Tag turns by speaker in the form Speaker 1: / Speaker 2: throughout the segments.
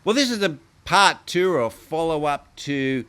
Speaker 1: Well, this is a part two or a follow-up to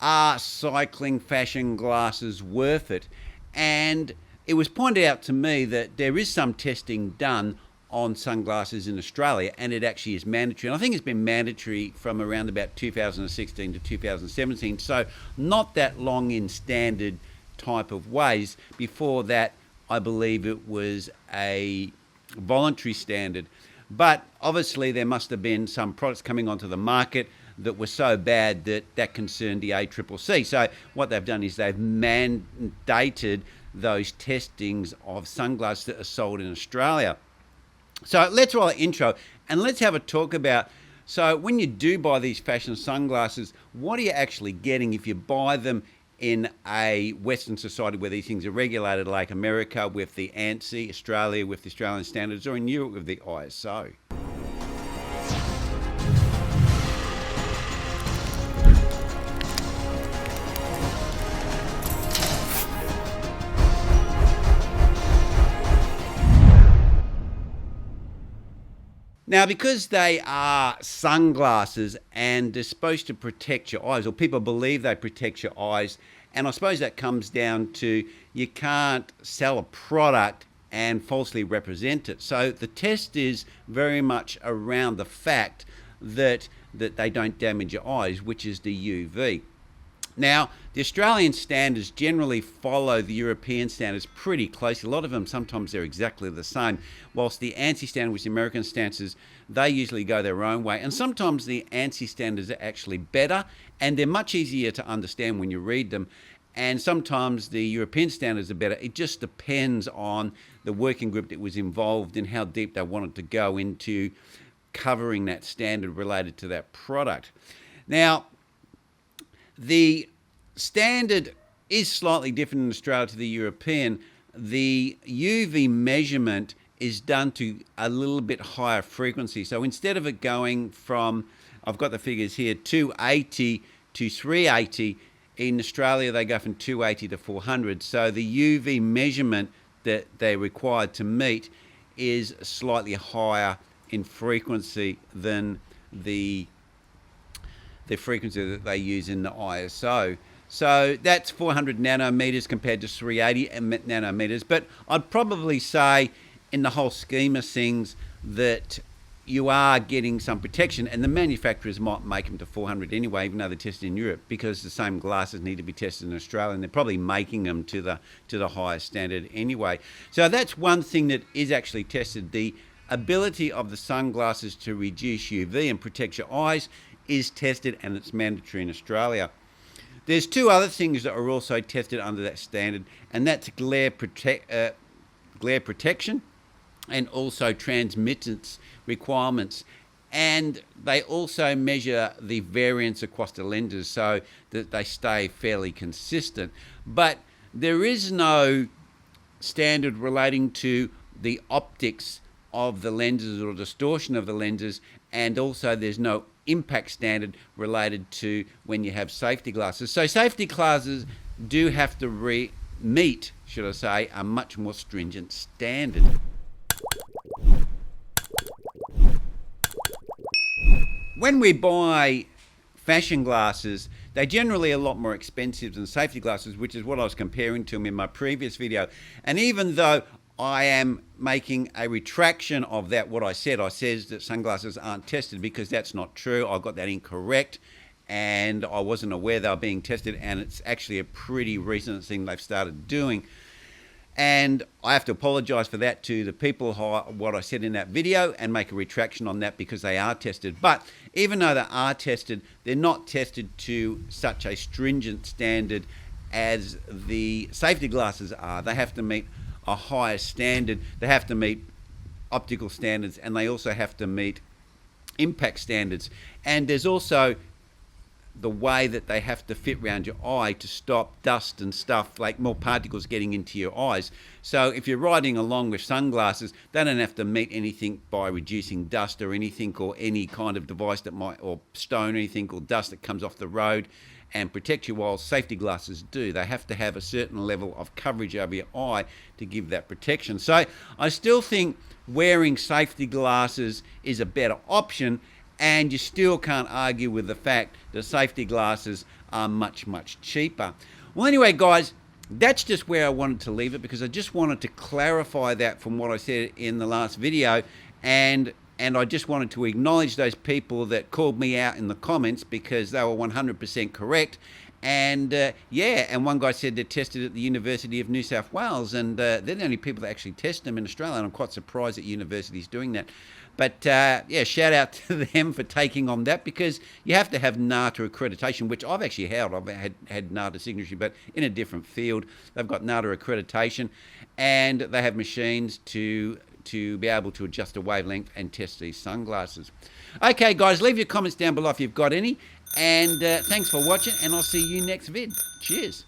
Speaker 1: Are Cycling Fashion Glasses Worth It? And it was pointed out to me that there is some testing done on sunglasses in Australia, and it actually is mandatory. And I think it's been mandatory from around about 2016 to 2017, so not that long in standard type of ways. Before that, I believe it was a voluntary standard. But obviously there must have been some products coming onto the market that were so bad that concerned the ACCC. So what they've done is they've mandated those testings of sunglasses that are sold in Australia. So let's roll an intro and let's have a talk about, so when you do buy these fashion sunglasses, what are you actually getting if you buy them in a Western society where these things are regulated, like America with the ANSI, Australia with the Australian standards, or in Europe with the ISO. Now, because they are sunglasses and they're supposed to protect your eyes, or people believe they protect your eyes, and I suppose that comes down to you can't sell a product and falsely represent it. So the test is very much around the fact that they don't damage your eyes, which is the UV. Now, the Australian standards generally follow the European standards pretty closely. A lot of them, sometimes they're exactly the same, whilst the ANSI standard, which is the American standards, they usually go their own way. And sometimes the ANSI standards are actually better, and they're much easier to understand when you read them. And sometimes the European standards are better. It just depends on the working group that was involved and how deep they wanted to go into covering that standard related to that product. Now, the standard is slightly different in Australia to the European. The UV measurement is done to a little bit higher frequency. So instead of it going from, I've got the figures here, 280 to 380, in Australia they go from 280 to 400. So the UV measurement that they're required to meet is slightly higher in frequency than the frequency that they use in the ISO. So that's 400 nanometers compared to 380 nanometers. But I'd probably say in the whole scheme of things that you are getting some protection, and the manufacturers might make them to 400 anyway, even though they're tested in Europe, because the same glasses need to be tested in Australia, and they're probably making them to the highest standard anyway. So that's one thing that is actually tested. The ability of the sunglasses to reduce UV and protect your eyes is tested, and it's mandatory in Australia. There's two other things that are also tested under that standard, and that's glare protection and also transmittance requirements. And they also measure the variance across the lenses so that they stay fairly consistent. But there is no standard relating to the optics of the lenses or distortion of the lenses, and also there's no impact standard related to when you have safety glasses. So safety glasses do have to meet, should I say, a much more stringent standard. When we buy fashion glasses, they're generally a lot more expensive than safety glasses, which is what I was comparing to them in my previous video. And even though I am making a retraction of that, what I said that sunglasses aren't tested, because that's not true. I got that incorrect, and I wasn't aware they were being tested, and it's actually a pretty recent thing they've started doing. And I have to apologize for that to the people, what I said in that video, and make a retraction on that, because they are tested. But even though they are tested, they're not tested to such a stringent standard as the safety glasses are. They have to meet a higher standard. They have to meet optical standards, and they also have to meet impact standards. And there's also the way that they have to fit around your eye to stop dust and stuff, like more particles getting into your eyes. So if you're riding along with sunglasses, they don't have to meet anything by reducing dust or anything, or any kind of device that might, or stone or anything, or dust that comes off the road, and protect you, while safety glasses do. They have to have a certain level of coverage over your eye to give that protection. So I still think wearing safety glasses is a better option, and you still can't argue with the fact that safety glasses are much, much cheaper. Well, anyway, guys, that's just where I wanted to leave it, because I just wanted to clarify that from what I said in the last video, and I just wanted to acknowledge those people that called me out in the comments, because they were 100% correct. And yeah, and one guy said they tested at the University of New South Wales, and they're the only people that actually test them in Australia, and I'm quite surprised that universities doing that. But yeah, shout out to them for taking on that, because you have to have NATA accreditation, which I've actually held. I've had NATA signature, but in a different field. They've got NATA accreditation, and they have machines to be able to adjust a wavelength and test these sunglasses. Okay, guys, leave your comments down below if you've got any. And thanks for watching, and I'll see you next vid. Cheers.